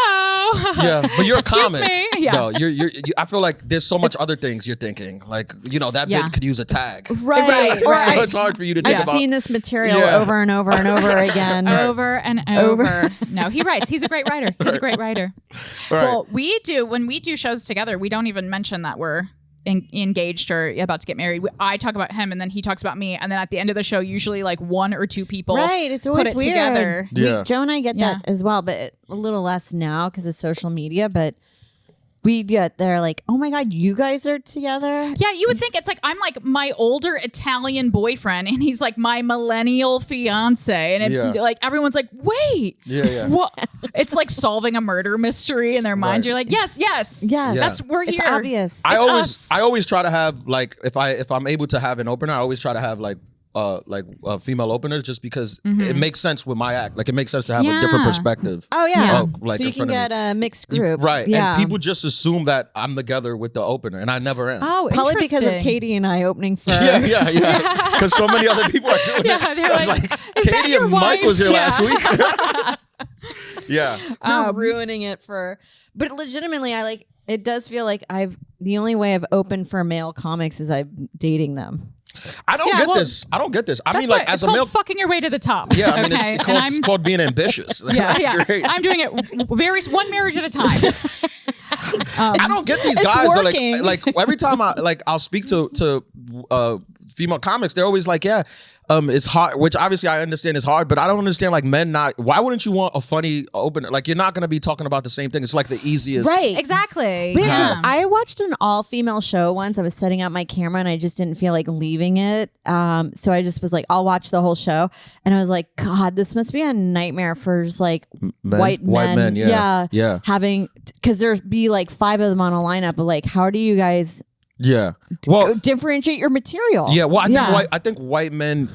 Yeah, but you're a Excuse comic. me. Yeah. No, you I feel like there's so much other things you're thinking. Like, that Yeah. bit could use a tag. Right. Or So Right. it's hard for you to think I've about. seen this material Yeah. over and over and over again. Over and over. No, he writes. He's a great writer. He's a great writer. Right. Well, when we do shows together, we don't even mention that we're engaged or about to get married. I talk about him and then he talks about me. And then at the end of the show, usually like one or two people Right. It's always put it weird. together. Yeah. Joe and I get Yeah. that as well, but a little less now because of social media. But they're like, oh my God, you guys are together? Yeah, you would think it's like I'm like my older Italian boyfriend and he's like my millennial fiance. And like everyone's like, wait, Yeah. what? It's like solving a murder mystery in their minds. Right. You're like, yes. Yes. That's we're here. It's obvious. I always try to have like if I'm able to have an opener, I always try to have like female openers just because it makes sense with my act. Like it makes sense to have a different Yeah. perspective. Oh, yeah. Like so you in can front of get me. a mixed group. Right. Yeah. And people just assume that I'm together with the opener and I never am. Oh, Probably because of interesting. Katie and I opening for. Yeah. Because so many other people are doing Yeah, it. they're I was like, like, "Is that Katie your and Mike wife?" was here Yeah. last week. Yeah. We're ruining it for. But legitimately, It does feel like the only way I've opened for male comics is I'm dating them. I don't get this. I don't get this. I mean, like it's as a called male, fucking your way to the top. yeah. I mean, okay? it's called being ambitious. Yeah, That's yeah. great. I'm doing it one marriage at a time. I don't get these It's guys that working. like every time I'll speak to female comics, they're always like, yeah, it's hard, which obviously I understand is hard, but I don't understand like men not. Why wouldn't you want a funny open? Like you're not going to be talking about the same thing. It's like the easiest, Right. Exactly. Because I watched an all-female show once. I was setting up my camera and I just didn't feel like leaving it. So I just was like, I'll watch the whole show. And I was like, God, this must be a nightmare for just like white men. Yeah. Having, because there'd be like 5 of them on a lineup. But like, how do you guys differentiate your material? Yeah, well, I think white men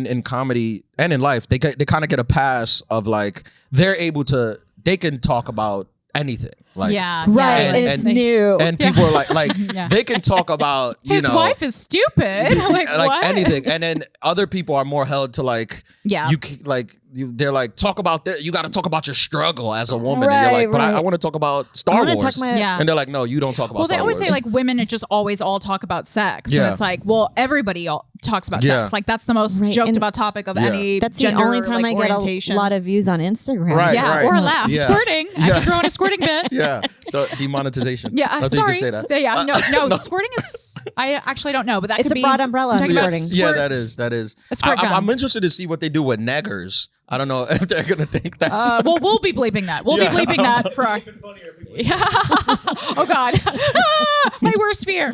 in comedy and in life, they kind of get a pass of like they can talk about anything. Like, Right. And it's new. And people are like they can talk about his wife is stupid. Like what? anything, and then other people are more held to like they're like talk about that. You got to talk about your struggle as a woman. And you're like, but I want to talk about Star Wars. And they're like, no, you don't talk about. Well, Star they always Wars. say like women it just always all talk about sex. Yeah. And it's like, well, everybody talks about sex. Like that's the most joked And about topic of any that's gender, the only time like, I get orientation. a lot of views on Instagram. Right. Or a laugh. Yeah. Squirting. I can throw in a squirting bit. Yeah, the demonetization. Yeah, I think sorry. you can say that. Yeah, no, squirting is. I actually don't know, but that It's could a be broad umbrella on talking about squirting. Yeah, squirt. that is. A squirt gun. I'm interested to see what they do with neggers. I don't know if they're gonna think that's. Well, we'll be bleeping that. We'll be bleeping that for our. Yeah. Oh God, my worst fear.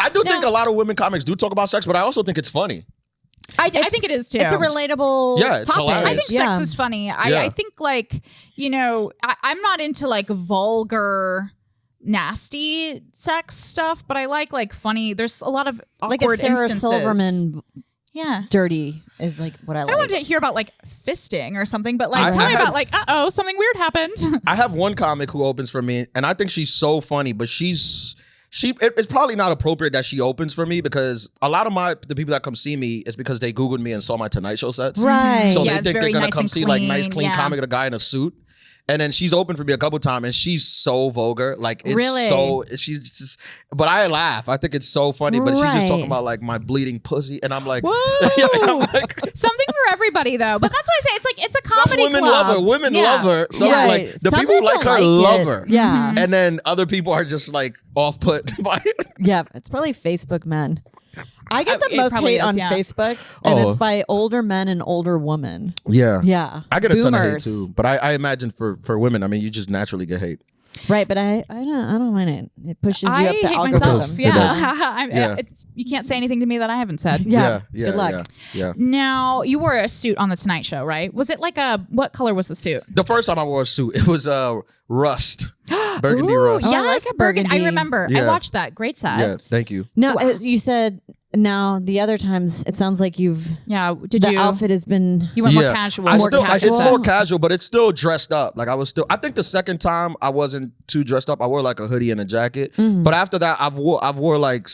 I do think a lot of women comics do talk about sex, but I also think it's funny. I think it is too. It's a relatable it's topic. hilarious. I think sex is funny. I think like, I'm not into like vulgar, nasty sex stuff, but I like funny. There's a lot of awkward like a Sarah instances. Silverman Yeah. dirty is like what I like. I wanted to hear about like fisting or something, but like tell me about like, something weird happened. I have one comic who opens for me, and I think she's so funny, but it's probably not appropriate that she opens for me because a lot of the people that come see me is because they Googled me and saw my Tonight Show sets. Right. So Yeah, they it's think they're very gonna nice come and see like clean, nice, clean yeah. comic of a guy in a suit. And then she's opened for me a couple times, and she's so vulgar. Like it's Really? she's just. But I laugh. I think it's so funny. But she's just Right. talking about like my bleeding pussy, and I'm like, Whoa. I'm like, Something for everybody though. But that's why I say it's like it's a some comedy women club. love her. Women Yeah. love her. Some Right. like the Some people who like people her like love it. her. Yeah. And then other people are just like off put by it. Yeah, it's probably Facebook men. I get the It most probably hate is, on yeah. Facebook, and Oh. it's by older men and older women. Yeah. Yeah, I get a ton of hate Boomers. too, but I imagine for women, I mean, you just naturally get hate. Right, but I don't mind it. It pushes you I up the hate algorithm. myself. It Yeah. does. Yeah. You can't say anything to me that I haven't said. Yeah. Yeah. Good luck. Yeah. Now, you wore a suit on the Tonight Show, right? Was it like what color was the suit? The first time I wore a suit, it was rust, burgundy Ooh, rust. Oh, I yes, like a burgundy. I burgundy. remember. Yeah. I watched that. Great set. Yeah, thank you. Now, as you said, now the other times it sounds like Yeah. Did the you? outfit has been. You went more casual. It's more casual, but it's still dressed up. Like I think the second time I wasn't too dressed up. I wore like a hoodie and a jacket. But after that, I've wore like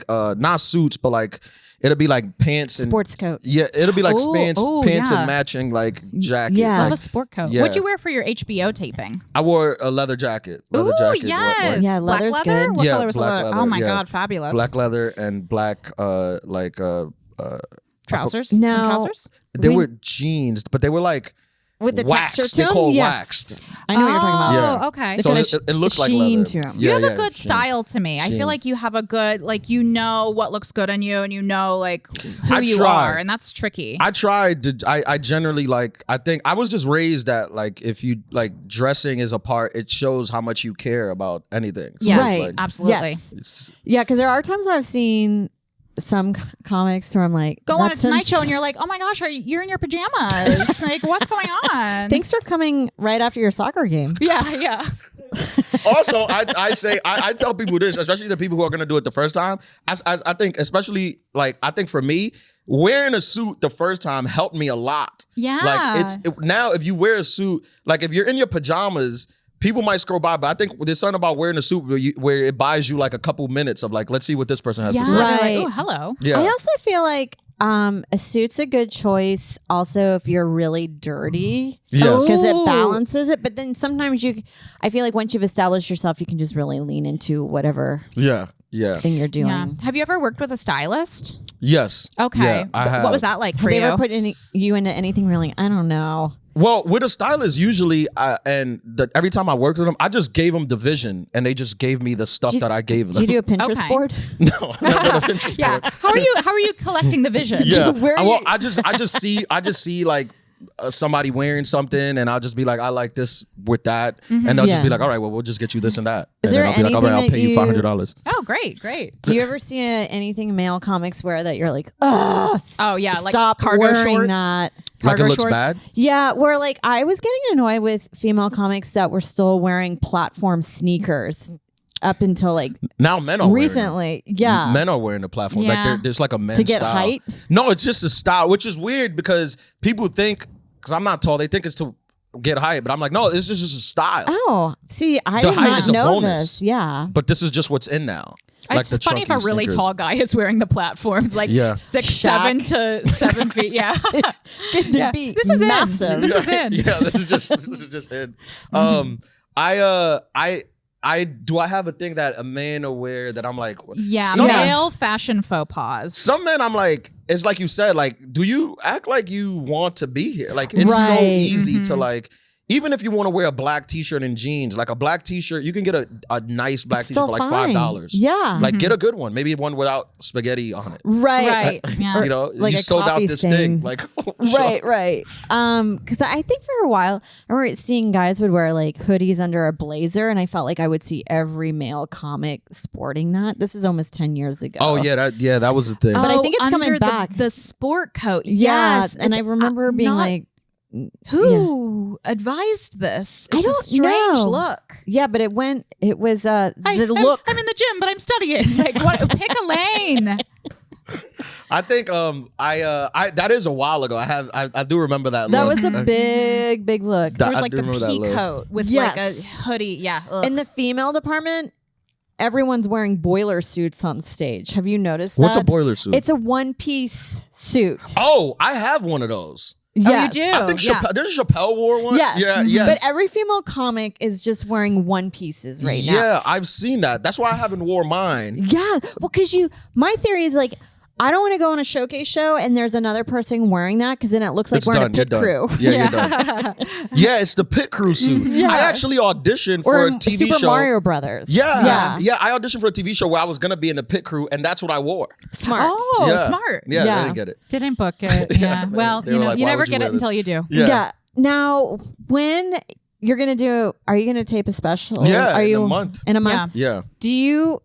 not suits, but like it'll be like pants and Sports coat. Yeah, it'll be like pants yeah. and matching like jacket. Yeah. Love Like, a sport coat. Yeah. What'd you wear for your HBO taping? I wore a leather jacket. Leather Ooh, jacket. yes. Yeah, Black leather's leather? good. What Yeah, color was the black leather? leather, Oh my yeah. God, fabulous. Black leather and black trousers? No. Some trousers? they were jeans, but they were like With the waxed. texture to They them? call Yes. waxed. I know what you're talking about. Yeah. Oh, okay. So It's it looks the like sheen leather. to 'em. You have Yeah, a good sheen. style to me. I Sheen. feel like you have a good, like, you know what looks good on you and you know, like, who I you try. are. And that's tricky. I tried to. I generally like. I think I was just raised that like if you like dressing is a part, it shows how much you care about anything. So Yes, it's Right. like, absolutely. Yes. it's- Yeah, because there are times where I've seen some comics where I'm like, Go on a "That's Tonight Show ins- and you're like, oh my gosh, you're in your pajamas. Like, what's going on? Thanks for coming right after your soccer game. Yeah, yeah. Also, I tell people this, especially the people who are going to do it the first time. I think, especially like I think for me, wearing a suit the first time helped me a lot. Yeah. Like now if you wear a suit, like if you're in your pajamas, people might scroll by, but I think there's something about wearing a suit where it buys you like a couple minutes of like, let's see what this person has Yeah. to say. They're like, Right. oh, hello. Yeah. I also feel like A suit's a good choice. Also, if you're really dirty, Yes. because it Ooh. balances it. But then sometimes I feel like once you've established yourself, you can just really lean into whatever Yeah. thing you're doing. Yeah. Have you ever worked with a stylist? Yes. Okay. Yeah, I have. What was that like Have for they you? ever put you into anything really? I don't know. Well, with a stylist, usually, every time I worked with them, I just gave them the vision, and they just gave me the stuff that I gave them. Do you do a Pinterest Okay. board? No, I'm not a Pinterest Yeah. board. How are you collecting the vision? Yeah. Where are Well, you- I just see like somebody wearing something, and I'll just be like, I like this with that, and they'll just be Yeah. like, all right, well, we'll just get you this and that, Is and then there I'll be like, all right, I'll anything pay you that you- $500. Oh, great. Do you ever see anything male comics wear that you're like, ugh, Oh yeah, like stop cargo wearing shorts. that? Like it Cargo looks shorts. bad. Yeah, where like I was getting annoyed with female comics that were still wearing platform sneakers up until like Now men are wearing recently. Yeah. Men are wearing the platform. Yeah. Like there's like a men's To get style. height? No, it's just a style, which is weird because people think, because I'm not tall, they think it's to get height, but I'm like, no, this is just a style. Oh, see, I The did height not is a know bonus. this. Yeah. But this is just what's in now. It's the funny if a chunky really sneakers. tall guy is wearing the platforms, like Yeah. 6'7" to 7 feet. Yeah, They'd be this is massive. in. This is in. Yeah, this is just in. I do I have a thing that a man will wear that I'm like, Yeah, some, male fashion faux pas. some men I'm like, it's like you said, like, do you act like you want to be here? Like, it's so Right. easy to like, even if you want to wear a black t-shirt and jeans, like a black t-shirt, you can get a nice black t-shirt Still for like fine. $5. Yeah. Like, get a good one, maybe one without spaghetti on it. Right. Right. Yeah. You know, Like you a sold out coffee this stain. thing. Like, Right, right. Because I think for a while I remember seeing guys would wear like hoodies under a blazer, and I felt like I would see every male comic sporting that. This is almost 10 years ago. Oh yeah, that was the thing. But I think it's coming under back. The sport coat. Yeah, Yes, and I it's, remember being not- like, who advised this? It's I don't a strange know. look. yeah, but it was the I'm look. in the gym, but I'm studying. Like, what? Pick a lane. I think I that is a while ago. I do remember that. That look. was a big look. That- There was I like do the remember that pea look. coat with Yes. like a hoodie. Yeah. Ugh. In the female department, everyone's wearing boiler suits on stage. Have you noticed that? What's a boiler suit? It's a one-piece suit. Oh, I have one of those. Yes. you do? I think yeah. Chappelle, didn't Chappelle wore one? Yes. Yeah, yes. But every female comic is just wearing one pieces right now. Yeah, I've seen that. That's why I haven't wore mine. Yeah. Well, because my theory is like, I don't want to go on a showcase show and there's another person wearing that because then it looks like It's we're in a done. You're pit done. crew. Yeah, you're done. Yeah, it's the pit crew suit. Yeah. I actually auditioned Or for a in TV Super show. Mario Brothers. Yeah. I auditioned for a TV show where I was gonna be in the pit crew, and that's what I wore. Smart. Oh, Yeah. smart. Yeah, Yeah. they didn't get it. Didn't book it. Yeah. Well, they were like, you why never would you get wear it this? until you do. Yeah. Now, when you're going to do, are you going to tape a special? Yeah, Are in you a month. In a month? Yeah. Yeah. Do you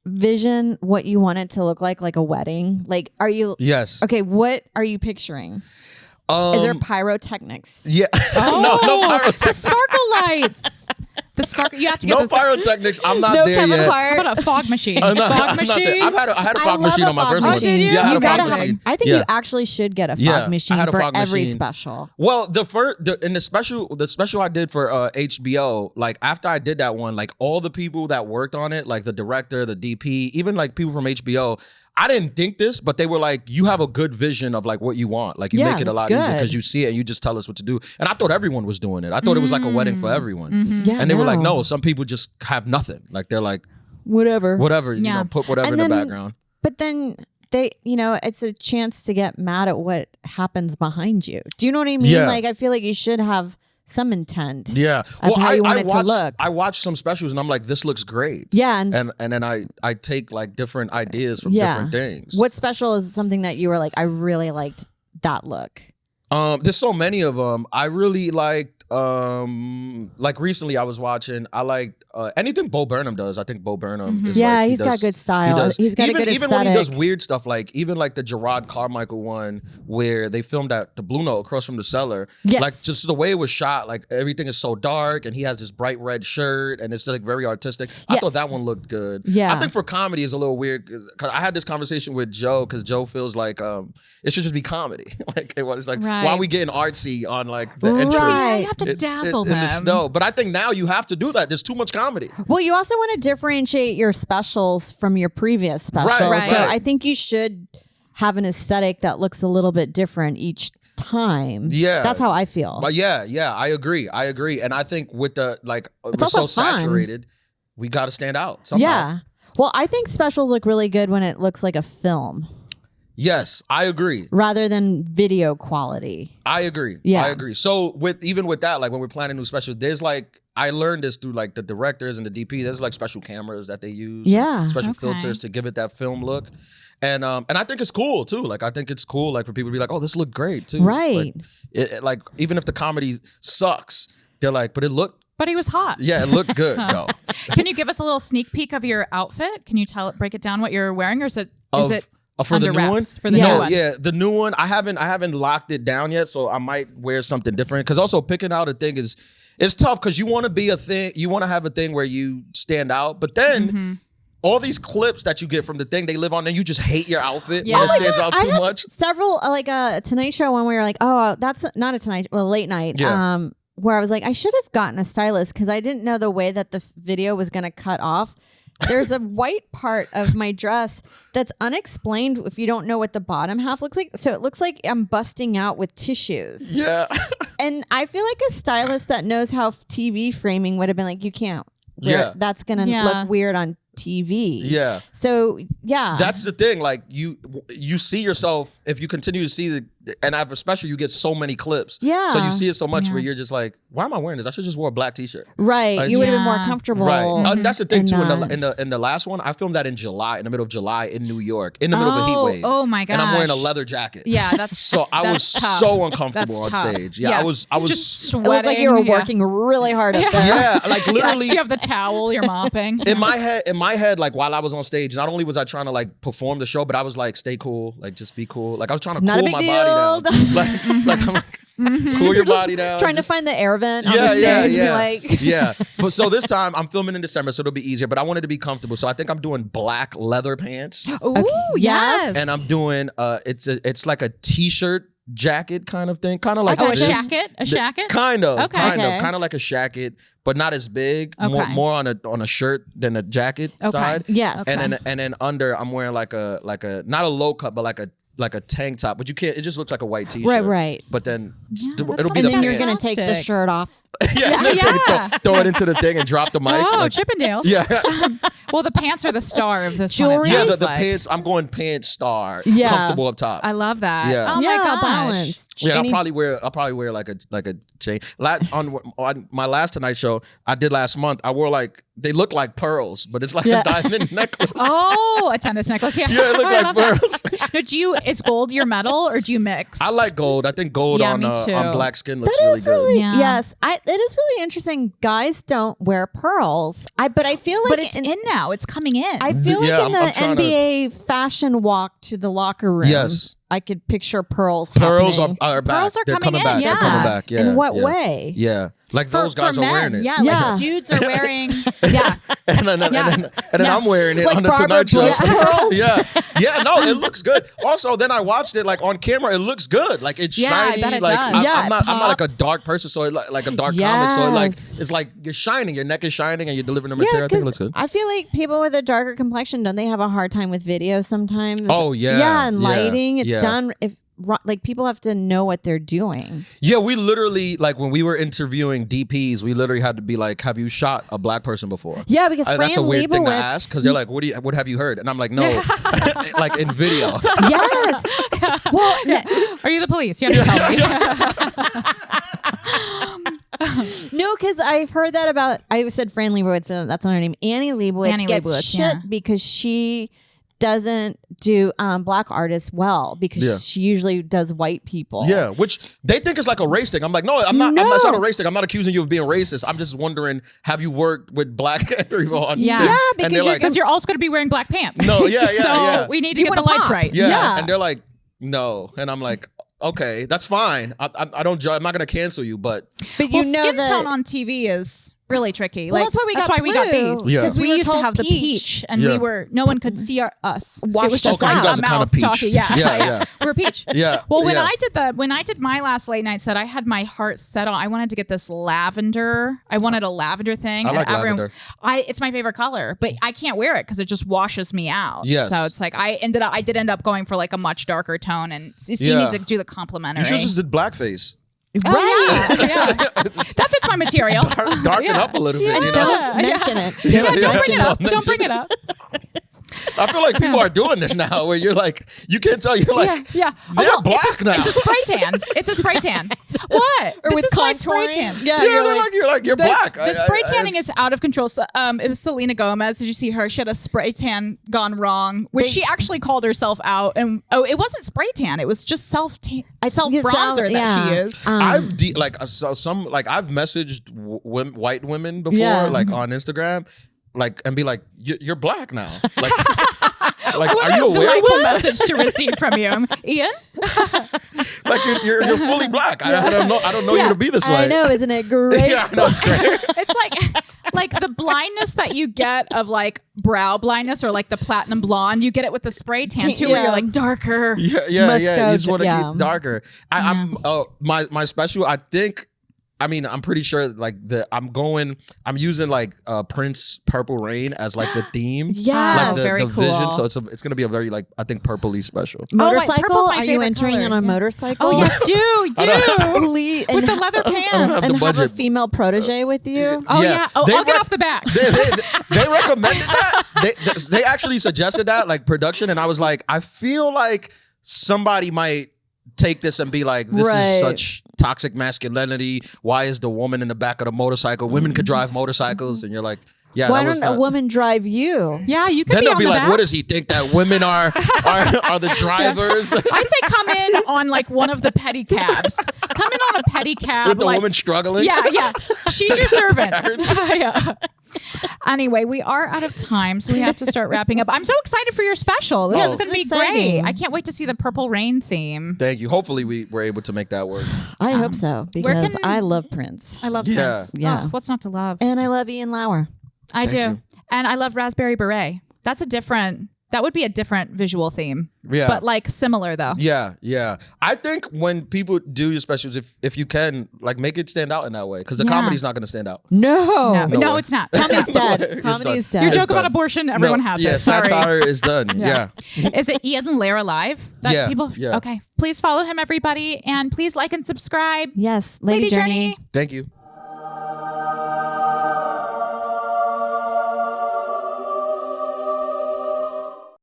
vision what you want it to look like a wedding? Like, are you, Yes. okay, what are you picturing? Is there pyrotechnics? Yeah. Oh, no the pyrotechnics. sparkle lights. The sparkle. You have to get No this. pyrotechnics. I'm not No there Kevin yet. Hart. How about a fog machine? I'm not- Fog I'm not machine. there. I had a fog love machine a on my fog first machine. one. did you? Yeah, I had You a gotta fog have, machine. I think Yeah. you actually should get a fog Yeah, I machine had a for fog every machine. special. Well, the special I did for HBO, like after I did that one, like all the people that worked on it, like the director, the DP, even like people from HBO, I didn't think this, but they were like, you have a good vision of like what you want. Like you Yeah, make it a that's lot easier good. because you see it and you just tell us what to do. And I thought everyone was doing it. I thought it was like a wedding for everyone. Yeah, And they were like, no, some people just have nothing. Like they're like, Whatever. whatever, you Yeah. know, put whatever And in the then- background. But then they, it's a chance to get mad at what happens behind you. Do you know what I mean? Yeah. Like, I feel like you should have some intent. Yeah. Of how you want it to watched, look. I watched some specials and I'm like, this looks great. Yeah. And, And then I take like different ideas from Yeah. different things. what special is something that you were like, I really liked that look? There's so many of them. I really liked like recently I was watching, I liked anything Bo Burnham does. I think Bo Burnham is Yeah, like, he's got good style. He's got a good even when he does aesthetic. weird stuff, like even like the Gerard Carmichael one where they filmed at the Blue Note across from the cellar. Yes. Like just the way it was shot, like everything is so dark and he has this bright red shirt and it's like very artistic. I Yes. thought that one looked good. Yeah. I think for comedy is a little weird because I had this conversation with Joe because Joe feels like it should just be comedy. Like it was like Right. why are we getting artsy on like the entrance? Right. You have to dazzle in the them. snow. But I think now you have to do that. There's too much comedy. Well, you also want to differentiate your specials from your previous specials. Right. So I think you should have an aesthetic that looks a little bit different each time. Yeah. That's how I feel. But yeah, I agree. And I think with the we're also so fun. saturated, we got to stand out somehow. Yeah. Well, I think specials look really good when it looks like a film Yes, I agree. rather than video quality. I agree. Yeah. I agree. So even with that, like when we're planning new specials, there's like I learned this through like the directors and the DP. There's like special cameras that they use. Yeah. Special Okay. filters to give it that film look. And I think it's cool too. Like I think it's cool like for people to be like, oh, this looked great too. Right. Like even if the comedy sucks, they're like, but it looked But he was hot. it looked good though. Can you give us a little sneak peek of your outfit? Can you break it down what you're wearing, or is it For under the new one? wraps? For the Yeah. new one? Yeah, the new one. I haven't locked it down yet, so I might wear something different. Because also picking out a thing it's tough because you want to be a thing. You want to have a thing where you stand out, but then all these clips that you get from the thing they live on, and you just hate your outfit Yeah. when it Oh my stands out I too have much. several, like a Tonight Show one where you're like, oh, that's not a Tonight, well, late night. Yeah. Where I was like, I should have gotten a stylist because I didn't know the way that the video was going to cut off. There's a white part of my dress that's unexplained if you don't know what the bottom half looks like. So it looks like I'm busting out with tissues. Yeah, And I feel like a stylist that knows how TV framing would have been like, you can't wear Yeah. that's going to Yeah. look weird on TV. yeah. So yeah. That's the thing. Like you see yourself if you continue to see and especially you get so many clips. Yeah. So you see it so much where you're just like, why am I wearing this? I should just wear a black t-shirt. right. Like- You would have been more Yeah. comfortable. Right. That's the thing in too. that. In the last one, I filmed that in July, in the middle of July in New York, in the middle of a heat wave. Oh my And I'm wearing a gosh. leather jacket. Yeah, that's So I was that's tough. so uncomfortable That's on tough. stage. Yeah, I was just It sweating. looked like you were yeah. working really hard up there. yeah, like literally You have the towel. You're mopping. in my head, like while I was on stage, not only was I trying to like perform the show, but I was like, stay cool, like just be cool. Like I was trying to Not a cool big my deal. body down. like I'm like, cool your body down. Trying to Just- find the air vent on yeah, the yeah, stage. yeah, Be like, yeah. But so this time I'm filming in December, so it'll be easier. But I wanted to be comfortable, so I think I'm doing black leather pants, Ooh, yes. yes. and I'm doing it's like a t-shirt jacket kind of thing, kind of like Oh, a Okay. this. shacket? A shacket? Kind of, Okay. kind of like a shacket, but not as big. Okay. More on a shirt than a jacket Okay. side. yes. Okay. And then under I'm wearing like a not a low cut, but like a tank top. But you can't. It just looks like a white t-shirt. Right. But then that it'll be And the then you're going to pants. take the Fantastic. shirt off. yeah, and then Yeah. throw it into the thing and drop the mic. Oh, like- Chippendales. yeah, Well, the pants are the star of this Jewelry? one. it yeah. sounds The like. pants. I'm going pants star. Yeah. Comfortable up top. I love that. Yeah. Oh my yeah, gosh. balanced. Yeah, Any- I'll probably wear like a chain. On my last Tonight Show I did last month, I wore like they look like pearls, but it's like Yeah. a diamond necklace. Oh, a tennis necklace. Yeah. Yeah, it look I like love that. pearls. Now, is gold your metal or do you mix? I like gold. I think gold Yeah, on me too. black skin looks That really is good. really Yeah. yes. It is really interesting. Guys don't wear pearls. But I feel like but it's in now. It's coming in. I feel Yeah, like in I'm the trying to- NBA fashion walk to the locker room. Yes. I could picture pearls. Pearls happening. are back. Pearls are They're coming in, back. They're yeah. coming back. Yeah. In what yeah. way? Yeah. Like those guys for are men. wearing it. Yeah, Yeah. like dudes are wearing. Yeah. And then Yeah. I'm wearing it Like on the Barbara Tonight Show. Bush pearls? yeah. Yeah, no, it looks good. Also, then I watched it like on camera. It looks good. Like it's Yeah, I shiny. bet it like does. Yeah, I'm not like a pops. dark person, so it like a dark comic. So Yes. it's like you're shining. Your neck is shining and you're delivering the Yeah, material. I think it 'cause looks good. I feel like people with a darker complexion, don't they have a hard time with video sometimes? Oh, yeah. Yeah, and Yeah. lighting. It's Yeah. done like people have to know what they're doing. Yeah, we literally like when we were interviewing DPs, we literally had to be like, "Have you shot a black person before?" Yeah, because Fran that's a weird thing to Lebowitz- ask because they're like, "What have you heard?" And I'm like, "No, like in video." Yes. Well, Are you the police? You have to tell me. no, because I've heard that about. I said Fran Lebowitz, but that's not her name. Annie Lebowitz Annie gets Leibovitz, shit yeah. because she doesn't do black artists well because Yeah. she usually does white people. Yeah, which they think is like a race thing. I'm like, no, I'm not. No. It's not a race thing. I'm not accusing you of being racist. I'm just wondering, have you worked with black people on? Yeah. things? Yeah, and because they're like, Because you're also going to be wearing black pants. No, yeah, So yeah. we need to You get the wanna lights pop. right. yeah. Yeah. And they're like, no, and I'm like, okay, that's fine. I don't judge. I'm not gonna cancel you, but But you Well, know skin that tone on TV is really tricky. Well, that's why we got blue, B's. Yeah. Because we were used to told have the peach, and Yeah. we were no one could see us. Washed it was just us out. You guys our are kinda mouth peach. talking. Yeah, Yeah. we're peach. Yeah. Well, when Yeah. I did my last late night set, I had my heart set on. I wanted to get this lavender. I wanted a lavender thing. I like and lavender. It's my favorite color, but I can't wear it because it just washes me out. Yes. So it's like I did end up going for like a much darker tone, and so you Yeah. need to do the complementary. You should just did blackface. Right. yeah. That fits my material. Darken up a little bit. And You know? don't mention it. Yeah, Don't don't mention bring it up. it. Don't bring it up. I feel like people are doing this now where you're like, you can't tell. You're like, Yeah. they're black it's now. It's a spray tan. It's a spray tan. What? Or This with is my spray contouring. tan. Yeah, You're black. The spray tanning is out of control. So, it was Selena Gomez. Did you see her? She had a spray tan gone wrong, which she actually called herself out. And it wasn't spray tan. It was just self bronzer that she used. I've I've messaged white women before, Yeah. like on Instagram, like and be like, you're black now. Like, like What are you a aware of delightful this? message to receive from you, Ian. Like you're fully black. I don't know you to be this way. I know, isn't it great? Yeah, I know it's great. It's like the blindness that you get of like brow blindness or like the platinum blonde. You get it with the spray tan too, where Yeah. you're like darker. Yeah. Must You go just want to yeah. keep darker. I'm my special. I think. I mean, I'm pretty sure like I'm using like Prince Purple Rain as like the theme. Yeah. Like very the vision. cool. So it's gonna be a very like I think purpley special. Motorcycle? purple's my Are you favorite entering color. on a Yeah. motorcycle? Oh yes, do Please. with the leather pants. the and have a budget. female protege with you? Oh Yeah. yeah. Oh, They I'll get rec- off the back. They recommended that. They actually suggested that, like production, and I was like, I feel like somebody might take this and be like, this Right. is such toxic masculinity. Why is the woman in the back of the motorcycle? Women could drive motorcycles, and you're like, yeah. Why that was don't a not- woman drive you? Yeah, you could Then be they'll on be the like, back. what does he think that women are the drivers? I say come in on like one of the pedicabs. Come in on a pedicab. With the like, woman struggling? Yeah. She's your servant. carriage. Yeah. Anyway, we are out of time, so we have to start wrapping up. I'm so excited for your special. This is going to be exciting. great. I can't wait to see the Purple Rain theme. Thank you. Hopefully we were able to make that work. I hope so because can- I love Prince. I love Yeah. Prince. Yeah. Oh, what's not to love? And I love Ian Lara. I do. you. And I love Raspberry Beret. That would be a different visual theme. Yeah. But like similar though. Yeah. I think when people do your specials, if you can, like make it stand out in that way, because the Yeah. comedy's not going to stand out. No. No, it's not. Comedy's dead. It's Comedy's done. dead. Your joke done. about abortion, everyone No, has yeah, it. Sorry. satire is done. Yeah. Is it Ian Lara Live? Yeah, People, yeah. Okay. Please follow him, everybody. And please like and subscribe. Yes. Lady Journey. Thank you.